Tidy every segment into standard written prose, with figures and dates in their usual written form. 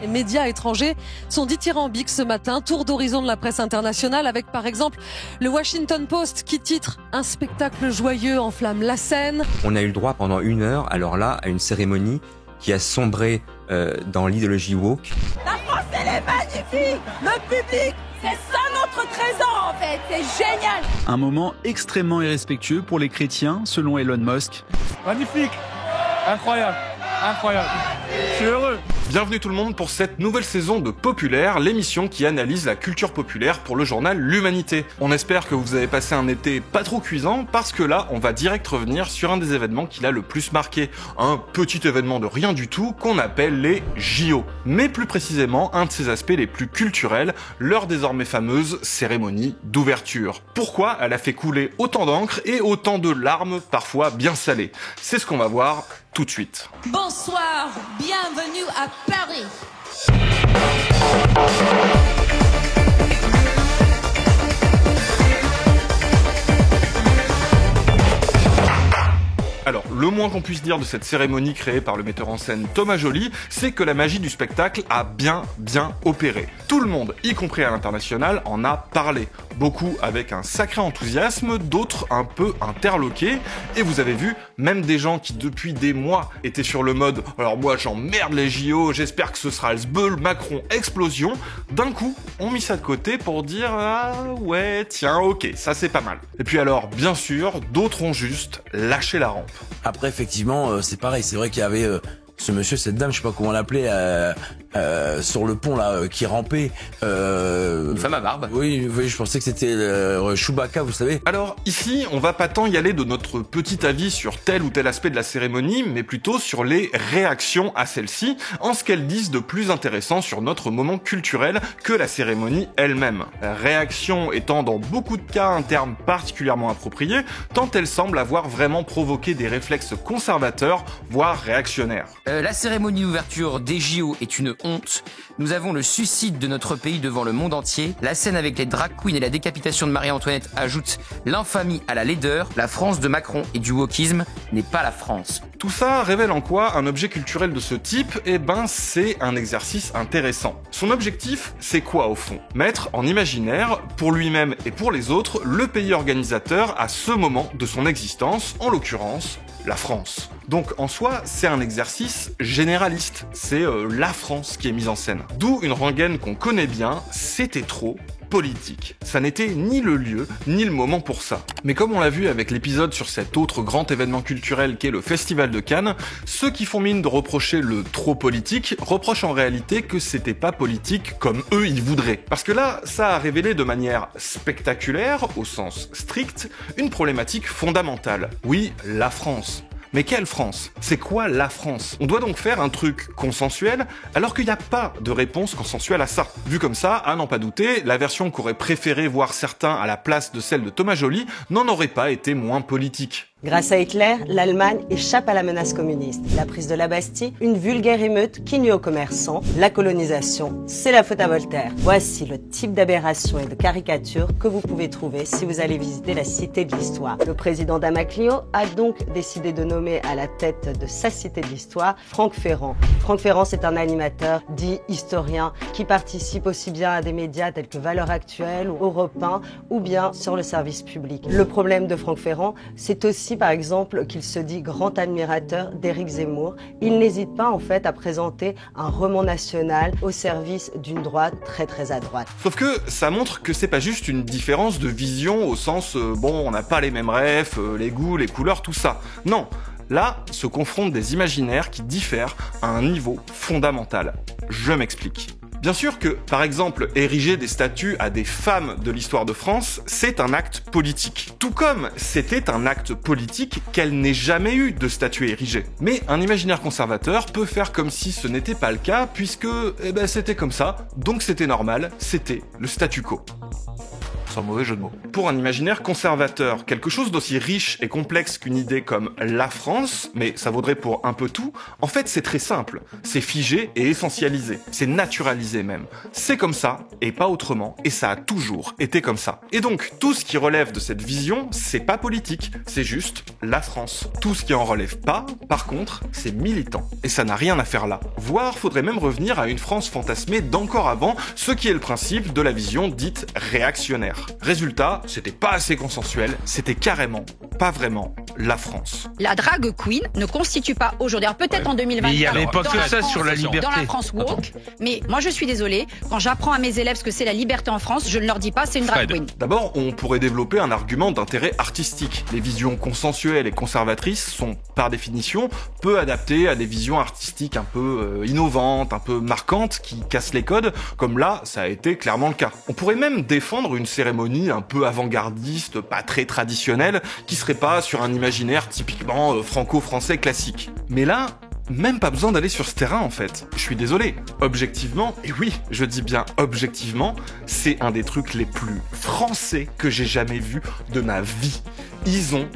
Les médias étrangers sont dithyrambiques ce matin. Tour d'horizon de la presse internationale avec par exemple le Washington Post qui titre « Un spectacle joyeux enflamme la scène ». On a eu le droit pendant 1 heure, alors là, à une cérémonie qui a sombré dans l'idéologie woke. La France, elle est magnifique. Le public, c'est ça notre trésor en fait, c'est génial. Un moment extrêmement irrespectueux pour les chrétiens, selon Elon Musk. Magnifique, incroyable, incroyable. Je suis heureux. Bienvenue tout le monde pour cette nouvelle saison de Populaire, l'émission qui analyse la culture populaire pour le journal L'Humanité. On espère que vous avez passé un été pas trop cuisant, parce que là, on va direct revenir sur un des événements qui l'a le plus marqué. Un petit événement de rien du tout qu'on appelle les JO. Mais plus précisément, un de ses aspects les plus culturels, leur désormais fameuse cérémonie d'ouverture. Pourquoi elle a fait couler autant d'encre et autant de larmes, parfois bien salées? C'est ce qu'on va voir tout de suite. Bonsoir, bienvenue à Paris. Alors, le moins qu'on puisse dire de cette cérémonie créée par le metteur en scène Thomas Joly, c'est que la magie du spectacle a bien opéré. Tout le monde, y compris à l'international, en a parlé. Beaucoup avec un sacré enthousiasme, d'autres un peu interloqués. Et vous avez vu, même des gens qui depuis des mois étaient sur le mode « Alors moi j'emmerde les JO, j'espère que ce sera le sbeul, Macron, explosion », d'un coup, on mis ça de côté pour dire « Ah ouais, tiens, ok, ça c'est pas mal ». Et puis alors, bien sûr, d'autres ont juste lâché la rampe. Après, effectivement, c'est pareil. C'est vrai qu'il y avait ce monsieur, cette dame, je sais pas comment on l'appelait, sur le pont là, qui rampait. Une femme à barbe. Oui, je pensais que c'était Chewbacca, vous savez. Alors ici, on va pas tant y aller de notre petit avis sur tel ou tel aspect de la cérémonie, mais plutôt sur les réactions à celle-ci, en ce qu'elles disent de plus intéressant sur notre moment culturel que la cérémonie elle-même. Réaction étant dans beaucoup de cas un terme particulièrement approprié, tant elle semble avoir vraiment provoqué des réflexes conservateurs, voire réactionnaires. La cérémonie d'ouverture des JO est une honte. Nous avons le suicide de notre pays devant le monde entier. La scène avec les drag queens et la décapitation de Marie-Antoinette ajoute l'infamie à la laideur. La France de Macron et du wokisme n'est pas la France. Tout ça révèle en quoi un objet culturel de ce type, c'est un exercice intéressant. Son objectif, c'est quoi au fond? Mettre en imaginaire, pour lui-même et pour les autres, le pays organisateur à ce moment de son existence, en l'occurrence, la France. Donc en soi, c'est un exercice généraliste, c'est la France qui est mise en scène. D'où une rengaine qu'on connaît bien, c'était trop politique. Ça n'était ni le lieu, ni le moment pour ça. Mais comme on l'a vu avec l'épisode sur cet autre grand événement culturel qu'est le Festival de Cannes, ceux qui font mine de reprocher le trop politique reprochent en réalité que c'était pas politique comme eux ils voudraient. Parce que là, ça a révélé de manière spectaculaire, au sens strict, une problématique fondamentale. Oui, la France. Mais quelle France? C'est quoi la France? On doit donc faire un truc consensuel, alors qu'il n'y a pas de réponse consensuelle à ça. Vu comme ça, à n'en pas douter, la version qu'auraient préféré voir certains à la place de celle de Thomas Joly n'en aurait pas été moins politique. Grâce à Hitler, l'Allemagne échappe à la menace communiste. La prise de la Bastille, une vulgaire émeute qui nuit aux commerçants. La colonisation, c'est la faute à Voltaire. Voici le type d'aberration et de caricature que vous pouvez trouver si vous allez visiter la Cité de l'Histoire. Le président d'Amaclio a donc décidé de nommer à la tête de sa Cité de l'Histoire Franck Ferrand. Franck Ferrand, c'est un animateur dit historien qui participe aussi bien à des médias tels que Valeurs Actuelles ou Europe 1 ou bien sur le service public. Le problème de Franck Ferrand, c'est aussi par exemple qu'il se dit grand admirateur d'Éric Zemmour. Il n'hésite pas en fait à présenter un roman national au service d'une droite très à droite. Sauf que ça montre que c'est pas juste une différence de vision au sens on n'a pas les mêmes rêves, les goûts, les couleurs, tout ça. Non, là se confrontent des imaginaires qui diffèrent à un niveau fondamental. Je m'explique. Bien sûr que, par exemple, ériger des statues à des femmes de l'histoire de France, c'est un acte politique. Tout comme c'était un acte politique qu'elle n'ait jamais eu de statue érigée. Mais un imaginaire conservateur peut faire comme si ce n'était pas le cas, puisque c'était comme ça, donc c'était normal, c'était le statu quo. sans mauvais jeu de mots. Pour un imaginaire conservateur, quelque chose d'aussi riche et complexe qu'une idée comme la France, mais ça vaudrait pour un peu tout, en fait c'est très simple. C'est figé et essentialisé. C'est naturalisé même. C'est comme ça, et pas autrement, et ça a toujours été comme ça. Et donc, tout ce qui relève de cette vision, c'est pas politique, c'est juste la France. Tout ce qui en relève pas, par contre, c'est militant. Et ça n'a rien à faire là. Voire, faudrait même revenir à une France fantasmée d'encore avant, ce qui est le principe de la vision dite réactionnaire. Résultat, c'était pas assez consensuel, c'était carrément, pas vraiment, la France. La drag queen ne constitue pas aujourd'hui, alors peut-être en 2024, mais il n'y avait pas que ça sur la liberté. Dans la France woke, mais moi je suis désolée, quand j'apprends à mes élèves ce que c'est la liberté en France, je ne leur dis pas c'est une drag queen. D'abord, on pourrait développer un argument d'intérêt artistique. Les visions consensuelles et conservatrices sont, par définition, peu adaptées à des visions artistiques un peu innovantes, un peu marquantes, qui cassent les codes, comme là, ça a été clairement le cas. On pourrait même défendre une cérémonie un peu avant-gardiste, pas très traditionnelle, qui serait pas sur un imaginaire typiquement franco-français classique. Mais là, même pas besoin d'aller sur ce terrain en fait. Je suis désolé. Objectivement, et oui, je dis bien objectivement, c'est un des trucs les plus français que j'ai jamais vu de ma vie. Ils ont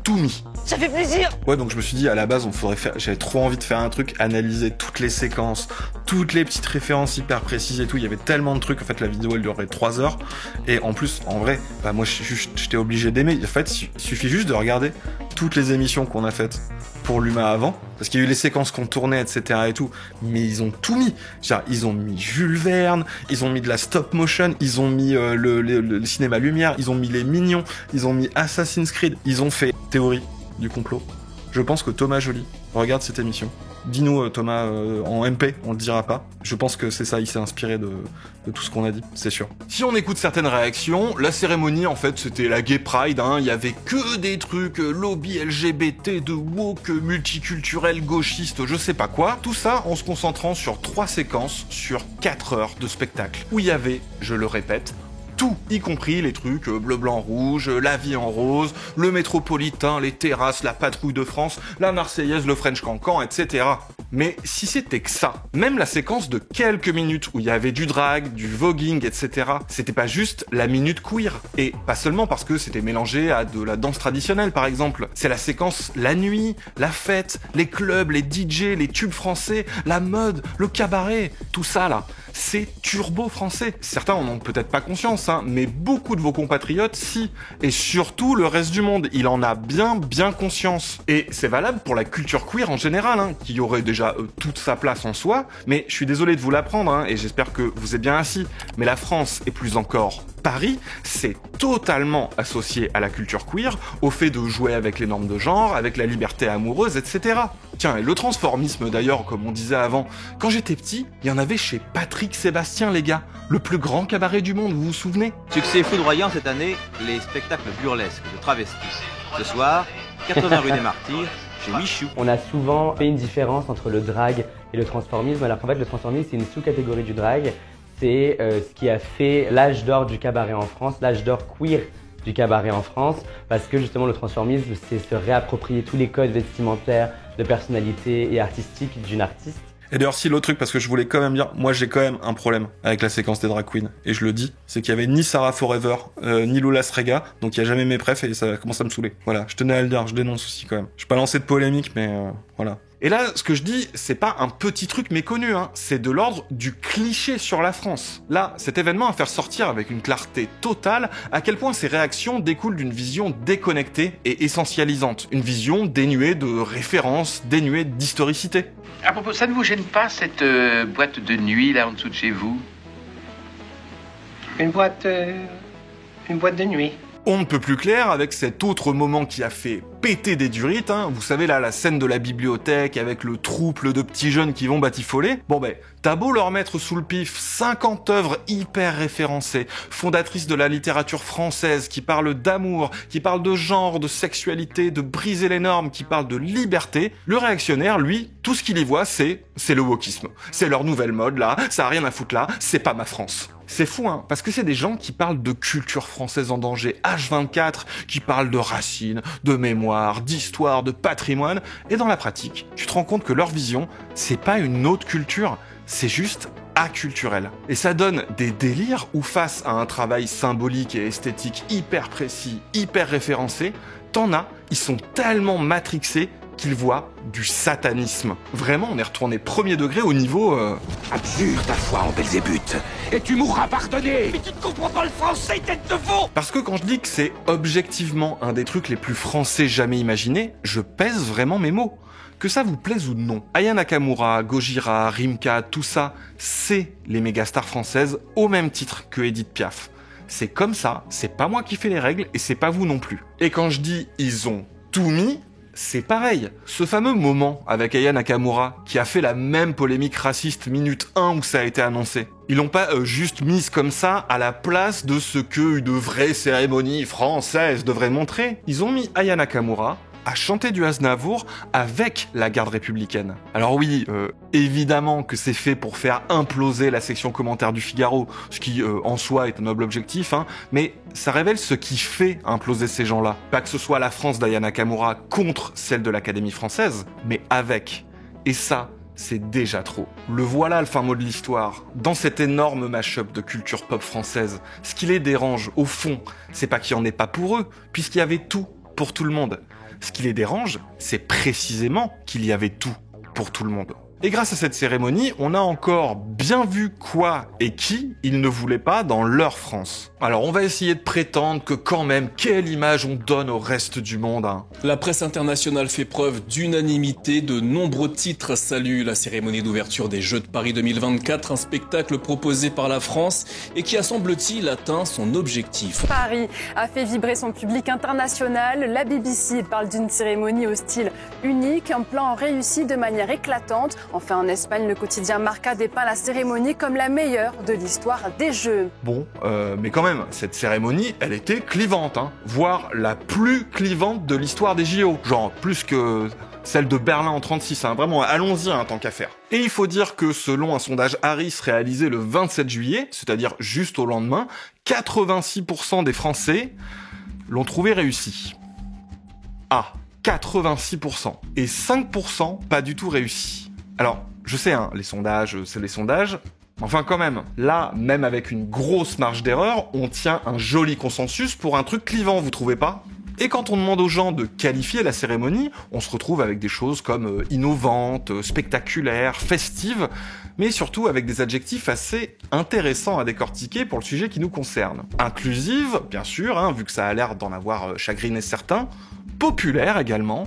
tout mis. Ça fait plaisir. Ouais, donc je me suis dit à la base j'avais trop envie de faire un truc, analyser toutes les séquences, toutes les petites références hyper précises et tout. Il y avait tellement de trucs, en fait la vidéo elle durerait 3 heures. Et en plus, en vrai, bah moi j'étais obligé d'aimer. En fait, il suffit juste de regarder toutes les émissions qu'on a faites pour l'humain avant, parce qu'il y a eu les séquences qu'on tournait, etc. et tout, mais ils ont tout mis. Genre, ils ont mis Jules Verne, ils ont mis de la stop motion, ils ont mis le cinéma lumière, ils ont mis les Mignons, ils ont mis Assassin's Creed, ils ont fait théorie du complot. Je pense que Thomas Joly regarde cette émission. Dis-nous Thomas, en MP, on le dira pas. Je pense que c'est ça, il s'est inspiré de tout ce qu'on a dit, c'est sûr. Si on écoute certaines réactions, la cérémonie en fait c'était la Gay Pride, hein. Il y avait que des trucs lobby LGBT, de woke, multiculturel, gauchiste, je sais pas quoi. Tout ça en se concentrant sur 3 séquences sur 4 heures de spectacle. Où il y avait, je le répète, tout, y compris les trucs bleu, blanc, rouge, la vie en rose, le métropolitain, les terrasses, la patrouille de France, la Marseillaise, le French Cancan, etc. Mais si c'était que ça, même la séquence de quelques minutes où il y avait du drag, du voguing, etc., c'était pas juste la minute queer. Et pas seulement parce que c'était mélangé à de la danse traditionnelle, par exemple. C'est la séquence la nuit, la fête, les clubs, les DJ, les tubes français, la mode, le cabaret, tout ça là. C'est turbo français. Certains en ont peut-être pas conscience, hein, mais beaucoup de vos compatriotes, si. Et surtout le reste du monde, il en a bien conscience. Et c'est valable pour la culture queer en général, hein, qui aurait déjà toute sa place en soi, mais je suis désolé de vous l'apprendre, hein, et j'espère que vous êtes bien assis, mais la France, et plus encore Paris, c'est totalement associé à la culture queer, au fait de jouer avec les normes de genre, avec la liberté amoureuse, etc. Tiens, et le transformisme d'ailleurs, comme on disait avant, quand j'étais petit, il y en avait chez Patrick Sébastien, les gars, le plus grand cabaret du monde, vous vous souvenez? Succès foudroyant cette année, les spectacles burlesques de travestis. Ce soir, 80 rue des Martyrs, chez Michou. On a souvent fait une différence entre le drag et le transformisme, alors qu'en fait le transformisme c'est une sous-catégorie du drag. C'est ce qui a fait l'âge d'or du cabaret en France, l'âge d'or queer du cabaret en France, parce que justement le transformisme, c'est se réapproprier tous les codes vestimentaires, de personnalité et artistique d'une artiste. Et d'ailleurs, si l'autre truc, parce que je voulais quand même dire, moi j'ai quand même un problème avec la séquence des drag queens, et je le dis, c'est qu'il y avait ni Sarah Forever, ni Lola Srega, donc il y a jamais mes préfs et ça commence à me saouler. Voilà, je tenais à le dire, je dénonce aussi quand même. Je vais pas lancer de polémique, mais voilà. Et là, ce que je dis, c'est pas un petit truc méconnu, hein. C'est de l'ordre du cliché sur la France. Là, cet événement a fait ressortir avec une clarté totale à quel point ces réactions découlent d'une vision déconnectée et essentialisante. Une vision dénuée de références, dénuée d'historicité. À propos, ça ne vous gêne pas cette boîte de nuit là en dessous de chez vous? Une boîte de nuit. On ne peut plus clair avec cet autre moment qui a fait péter des durites, hein. Vous savez là, la scène de la bibliothèque avec le trouble de petits jeunes qui vont batifoler. Bon ben, t'as beau leur mettre sous le pif 50 œuvres hyper référencées, fondatrices de la littérature française, qui parlent d'amour, qui parlent de genre, de sexualité, de briser les normes, qui parlent de liberté, le réactionnaire, lui, tout ce qu'il y voit, c'est le wokisme. C'est leur nouvelle mode là, ça a rien à foutre là, c'est pas ma France. C'est fou, hein, parce que c'est des gens qui parlent de culture française en danger H24, qui parlent de racines, de mémoire, d'histoire, de patrimoine, et dans la pratique, tu te rends compte que leur vision, c'est pas une autre culture, c'est juste aculturel. Et ça donne des délires où face à un travail symbolique et esthétique hyper précis, hyper référencé, t'en as, ils sont tellement matrixés qu'ils voient du satanisme. Vraiment, on est retourné premier degré au niveau... Abjure ta foi en Belzébuth, et tu mourras pardonné. Mais tu ne comprends pas le français, tête de veau. Parce que quand je dis que c'est objectivement un des trucs les plus français jamais imaginés, je pèse vraiment mes mots. Que ça vous plaise ou non, Aya Nakamura, Gojira, Rimka, tout ça, c'est les mégastars françaises au même titre que Edith Piaf. C'est comme ça, c'est pas moi qui fais les règles et c'est pas vous non plus. Et quand je dis ils ont tout mis, c'est pareil. Ce fameux moment avec Aya Nakamura qui a fait la même polémique raciste minute 1 où ça a été annoncé. Ils l'ont pas juste mise comme ça à la place de ce que une vraie cérémonie française devrait montrer. Ils ont mis Aya Nakamura à chanter du Aznavour avec la garde républicaine. Alors oui, évidemment que c'est fait pour faire imploser la section commentaires du Figaro, ce qui en soi est un noble objectif, hein, mais ça révèle ce qui fait imploser ces gens-là. Pas que ce soit la France d'Aya Nakamura contre celle de l'Académie française, mais avec. Et ça, c'est déjà trop. Le voilà le fin mot de l'histoire. Dans cet énorme mash-up de culture pop française, ce qui les dérange, au fond, c'est pas qu'il y en ait pas pour eux, puisqu'il y avait tout pour tout le monde. Ce qui les dérange, c'est précisément qu'il y avait tout pour tout le monde. Et grâce à cette cérémonie, on a encore bien vu quoi et qui ils ne voulaient pas dans leur France. Alors on va essayer de prétendre que quand même, quelle image on donne au reste du monde, hein. La presse internationale fait preuve d'unanimité, de nombreux titres saluent la cérémonie d'ouverture des Jeux de Paris 2024, un spectacle proposé par la France et qui a semble-t-il atteint son objectif. Paris a fait vibrer son public international, la BBC parle d'une cérémonie au style unique, un plan réussi de manière éclatante. Enfin, en Espagne, le quotidien Marca dépeint la cérémonie comme la meilleure de l'histoire des Jeux. Bon, mais quand même, cette cérémonie, elle était clivante, hein, voire la plus clivante de l'histoire des JO. Genre, plus que celle de Berlin en 36, hein. Vraiment, allons-y, hein, tant qu'à faire. Et il faut dire que selon un sondage Harris réalisé le 27 juillet, c'est-à-dire juste au lendemain, 86% des Français l'ont trouvé réussi. Ah, 86%. Et 5% pas du tout réussi. Alors, je sais, hein, les sondages, c'est les sondages. Enfin, quand même, là, même avec une grosse marge d'erreur, on tient un joli consensus pour un truc clivant, vous trouvez pas ? Et quand on demande aux gens de qualifier la cérémonie, on se retrouve avec des choses comme innovantes, spectaculaires, festives, mais surtout avec des adjectifs assez intéressants à décortiquer pour le sujet qui nous concerne. Inclusive, bien sûr, hein, vu que ça a l'air d'en avoir chagriné certains, populaire également,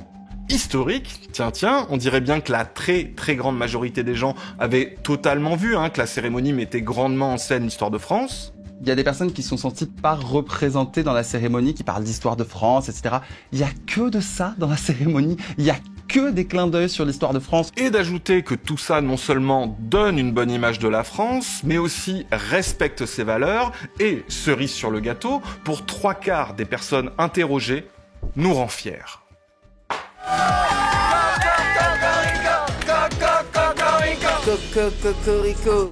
historique, tiens, on dirait bien que la très grande majorité des gens avaient totalement vu que la cérémonie mettait grandement en scène l'histoire de France. Il y a des personnes qui sont senties pas représentées dans la cérémonie, qui parlent d'histoire de France, etc. Il y a que de ça dans la cérémonie, il y a que des clins d'œil sur l'histoire de France. Et d'ajouter que tout ça non seulement donne une bonne image de la France, mais aussi respecte ses valeurs et, cerise sur le gâteau, pour 3/4 des personnes interrogées, nous rend fiers.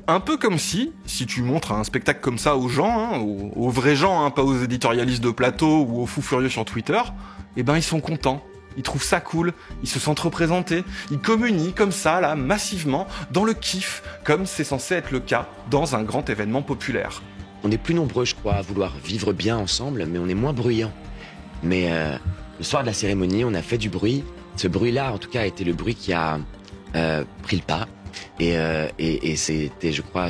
Un peu comme si tu montres un spectacle comme ça aux gens, aux vrais gens, pas aux éditorialistes de plateau ou aux fous furieux sur Twitter, eh ben ils sont contents, ils trouvent ça cool, ils se sentent représentés, ils communient comme ça, là, massivement, dans le kiff, comme c'est censé être le cas dans un grand événement populaire. On est plus nombreux, je crois, à vouloir vivre bien ensemble, mais on est moins bruyants. Mais le soir de la cérémonie, on a fait du bruit. Ce bruit-là, en tout cas, a été le bruit qui a pris le pas. Et c'était, je crois,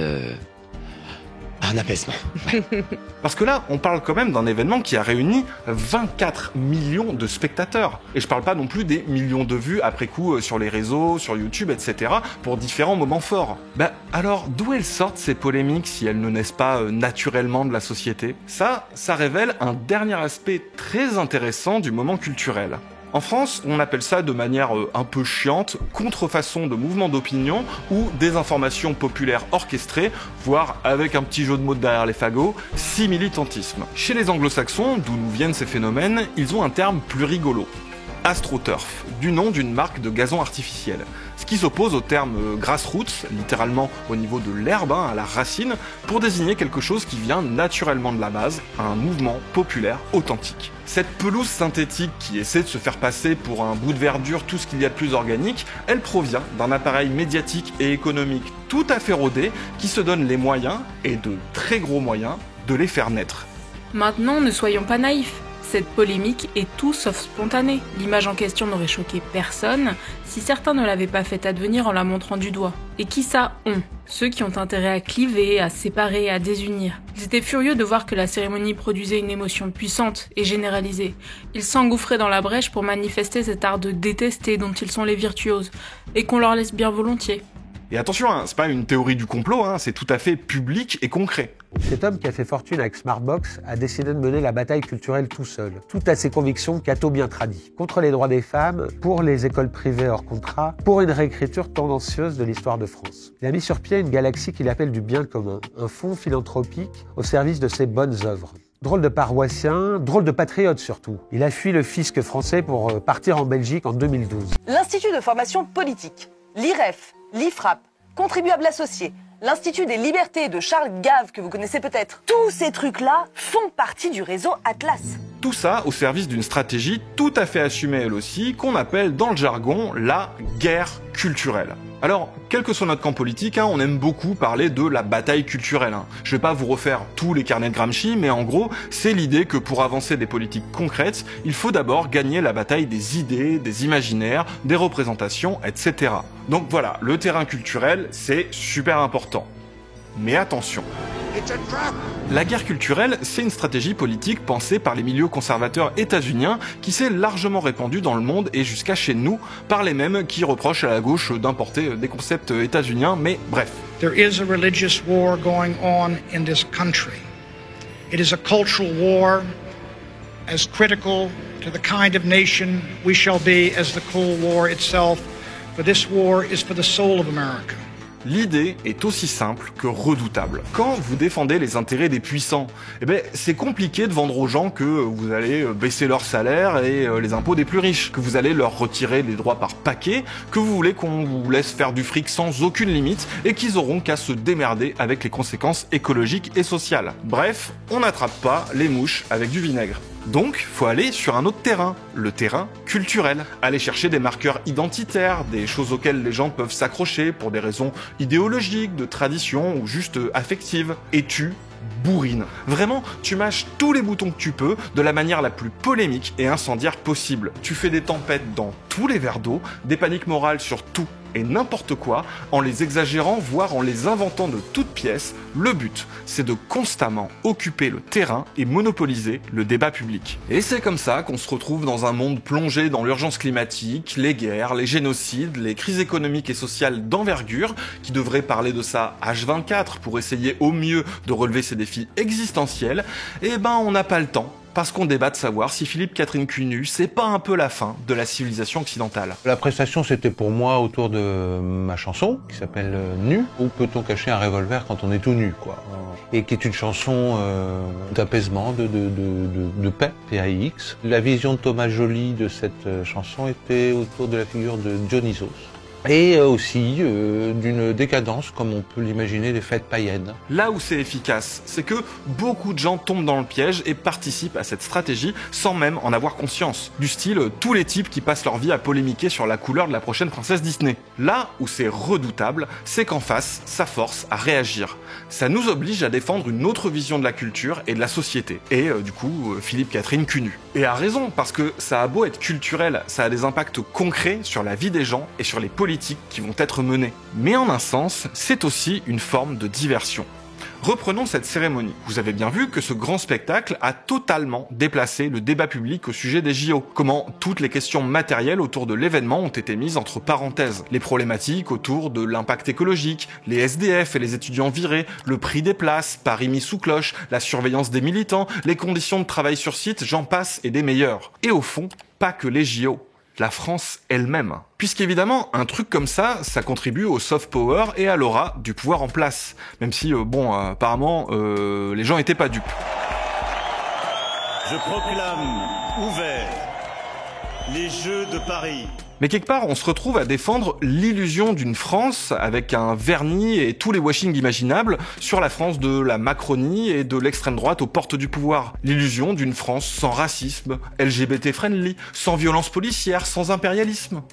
un apaisement. Ouais. Parce que là, on parle quand même d'un événement qui a réuni 24 millions de spectateurs. Et je parle pas non plus des millions de vues après coup sur les réseaux, sur YouTube, etc. pour différents moments forts. Alors, d'où elles sortent ces polémiques si elles ne naissent pas naturellement de la société ? Ça révèle un dernier aspect très intéressant du moment culturel. En France, on appelle ça de manière un peu chiante, contrefaçon de mouvements d'opinion ou désinformation populaire orchestrée, voire avec un petit jeu de mots derrière les fagots, similitantisme. Chez les anglo-saxons, d'où nous viennent ces phénomènes, ils ont un terme plus rigolo. AstroTurf, du nom d'une marque de gazon artificiel. Ce qui s'oppose au terme grassroots, littéralement au niveau de l'herbe, à la racine, pour désigner quelque chose qui vient naturellement de la base, un mouvement populaire authentique. Cette pelouse synthétique qui essaie de se faire passer pour un bout de verdure, tout ce qu'il y a de plus organique, elle provient d'un appareil médiatique et économique tout à fait rodé qui se donne les moyens, et de très gros moyens, de les faire naître. Maintenant, ne soyons pas naïfs. Cette polémique est tout sauf spontanée. L'image en question n'aurait choqué personne si certains ne l'avaient pas fait advenir en la montrant du doigt. Et qui ça ont? Ceux qui ont intérêt à cliver, à séparer, à désunir. Ils étaient furieux de voir que la cérémonie produisait une émotion puissante et généralisée. Ils s'engouffraient dans la brèche pour manifester cet art de détester dont ils sont les virtuoses, et qu'on leur laisse bien volontiers. Et attention, c'est pas une théorie du complot, c'est tout à fait public et concret. Cet homme qui a fait fortune avec Smartbox a décidé de mener la bataille culturelle tout seul, tout à ses convictions catho bien tradies. Contre les droits des femmes, pour les écoles privées hors contrat, pour une réécriture tendancieuse de l'histoire de France. Il a mis sur pied une galaxie qu'il appelle du bien commun, un fonds philanthropique au service de ses bonnes œuvres. Drôle de paroissien, drôle de patriote surtout. Il a fui le fisc français pour partir en Belgique en 2012. L'Institut de formation politique, l'IREF, l'IFRAP, Contribuable associé, l'Institut des libertés de Charles Gave, que vous connaissez peut-être. Tous ces trucs-là font partie du réseau Atlas. Tout ça au service d'une stratégie tout à fait assumée elle aussi, qu'on appelle dans le jargon la guerre culturelle. Alors, quel que soit notre camp politique, on aime beaucoup parler de la bataille culturelle. Je vais pas vous refaire tous les carnets de Gramsci, mais en gros, c'est l'idée que pour avancer des politiques concrètes, il faut d'abord gagner la bataille des idées, des imaginaires, des représentations, etc. Donc voilà, le terrain culturel, c'est super important. Mais attention, la guerre culturelle, c'est une stratégie politique pensée par les milieux conservateurs états-uniens qui s'est largement répandue dans le monde et jusqu'à chez nous par les mêmes qui reprochent à la gauche d'importer des concepts états-uniens, mais bref. There is a religious war going on in this country. It is a cultural war as critical to the kind of nation we shall be as the Cold War itself, for this war is for the soul of America. L'idée est aussi simple que redoutable. Quand vous défendez les intérêts des puissants, c'est compliqué de vendre aux gens que vous allez baisser leur salaire et les impôts des plus riches, que vous allez leur retirer les droits par paquet, que vous voulez qu'on vous laisse faire du fric sans aucune limite et qu'ils auront qu'à se démerder avec les conséquences écologiques et sociales. Bref, on n'attrape pas les mouches avec du vinaigre. Donc, faut aller sur un autre terrain, le terrain culturel. Aller chercher des marqueurs identitaires, des choses auxquelles les gens peuvent s'accrocher pour des raisons idéologiques, de tradition ou juste affectives. Et tu bourrines. Vraiment, tu mâches tous les boutons que tu peux de la manière la plus polémique et incendiaire possible. Tu fais des tempêtes dans tous les verres d'eau, des paniques morales sur tout et n'importe quoi, en les exagérant, voire en les inventant de toutes pièces. Le but, c'est de constamment occuper le terrain et monopoliser le débat public. Et c'est comme ça qu'on se retrouve dans un monde plongé dans l'urgence climatique, les guerres, les génocides, les crises économiques et sociales d'envergure, qui devraient parler de ça H24 pour essayer au mieux de relever ces défis existentiels. Et on n'a pas le temps. Parce qu'on débat de savoir si Philippe Catherine Cunu, c'est pas un peu la fin de la civilisation occidentale. La prestation, c'était pour moi autour de ma chanson, qui s'appelle Nu. Où peut-on cacher un revolver quand on est tout nu, quoi. Et qui est une chanson d'apaisement, de paix, P-A-I-X. La vision de Thomas Joly de cette chanson était autour de la figure de Dionysos. Et aussi d'une décadence, comme on peut l'imaginer, des fêtes païennes. Là où c'est efficace, c'est que beaucoup de gens tombent dans le piège et participent à cette stratégie sans même en avoir conscience. Du style, tous les types qui passent leur vie à polémiquer sur la couleur de la prochaine princesse Disney. Là où c'est redoutable, c'est qu'en face, ça force à réagir. Ça nous oblige à défendre une autre vision de la culture et de la société. Et du coup, Philippe Catherine Cunu. Et a raison, parce que ça a beau être culturel, ça a des impacts concrets sur la vie des gens et sur les politiques qui vont être menées. Mais en un sens, c'est aussi une forme de diversion. Reprenons cette cérémonie. Vous avez bien vu que ce grand spectacle a totalement déplacé le débat public au sujet des JO. Comment toutes les questions matérielles autour de l'événement ont été mises entre parenthèses. Les problématiques autour de l'impact écologique, les SDF et les étudiants virés, le prix des places, Paris mis sous cloche, la surveillance des militants, les conditions de travail sur site, j'en passe et des meilleurs. Et au fond, pas que les JO. La France elle-même. Puisqu'évidemment, un truc comme ça contribue au soft power et à l'aura du pouvoir en place. Même si, apparemment, les gens étaient pas dupes. Je proclame ouverts les Jeux de Paris Mais quelque part, on se retrouve à défendre l'illusion d'une France avec un vernis et tous les washings imaginables sur la France de la Macronie et de l'extrême droite aux portes du pouvoir. L'illusion d'une France sans racisme, LGBT-friendly, sans violence policière, sans impérialisme.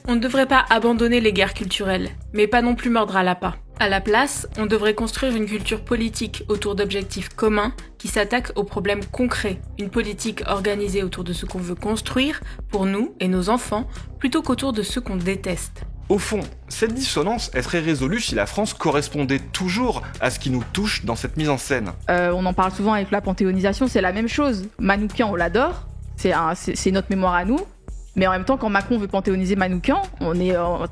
On ne devrait pas abandonner les guerres culturelles, mais pas non plus mordre à l'appât. À la place, on devrait construire une culture politique autour d'objectifs communs qui s'attaquent aux problèmes concrets. Une politique organisée autour de ce qu'on veut construire pour nous et nos enfants, plutôt qu'autour de ceux qu'on déteste. Au fond, cette dissonance est très résolue si la France correspondait toujours à ce qui nous touche dans cette mise en scène. On en parle souvent avec la panthéonisation, c'est la même chose. Manoukian, on l'adore, c'est notre mémoire à nous. Mais en même temps, quand Macron veut panthéoniser Manoukian,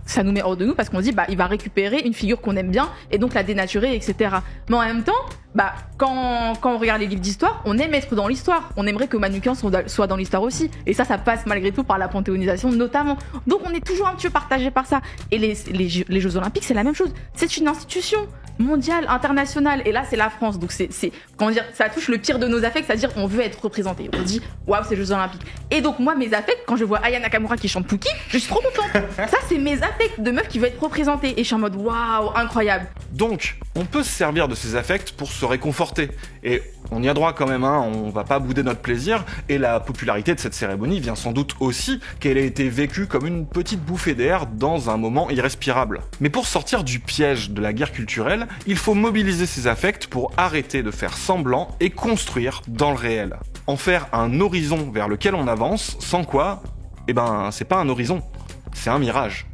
ça nous met hors de nous parce qu'on se dit, il va récupérer une figure qu'on aime bien et donc la dénaturer, etc. Mais en même temps, quand on regarde les livres d'histoire, on aime être dans l'histoire. On aimerait que Manoukian soit dans l'histoire aussi. Et ça passe malgré tout par la panthéonisation notamment. Donc on est toujours un petit peu partagé par ça. Et les Jeux Olympiques, c'est la même chose. C'est une institution mondiale, internationale. Et là, c'est la France. Donc comment dire, ça touche le pire de nos affects, c'est-à-dire on veut être représenté. On dit, waouh, c'est les Jeux Olympiques. Et donc moi, mes affects, quand je vois Aya Nakamura qui chante Pookie, je suis trop contente. Ça, c'est mes affects de meuf qui veut être représentée. Et je suis en mode, waouh, incroyable. Donc, on peut se servir de ces affects pour se réconforter. Et on y a droit quand même, on va pas bouder notre plaisir. Et la popularité de cette cérémonie vient sans doute aussi qu'elle ait été vécue comme une petite bouffée d'air dans un moment irrespirable. Mais pour sortir du piège de la guerre culturelle, il faut mobiliser ces affects pour arrêter de faire semblant et construire dans le réel. En faire un horizon vers lequel on avance, sans quoi, c'est pas un horizon, c'est un mirage.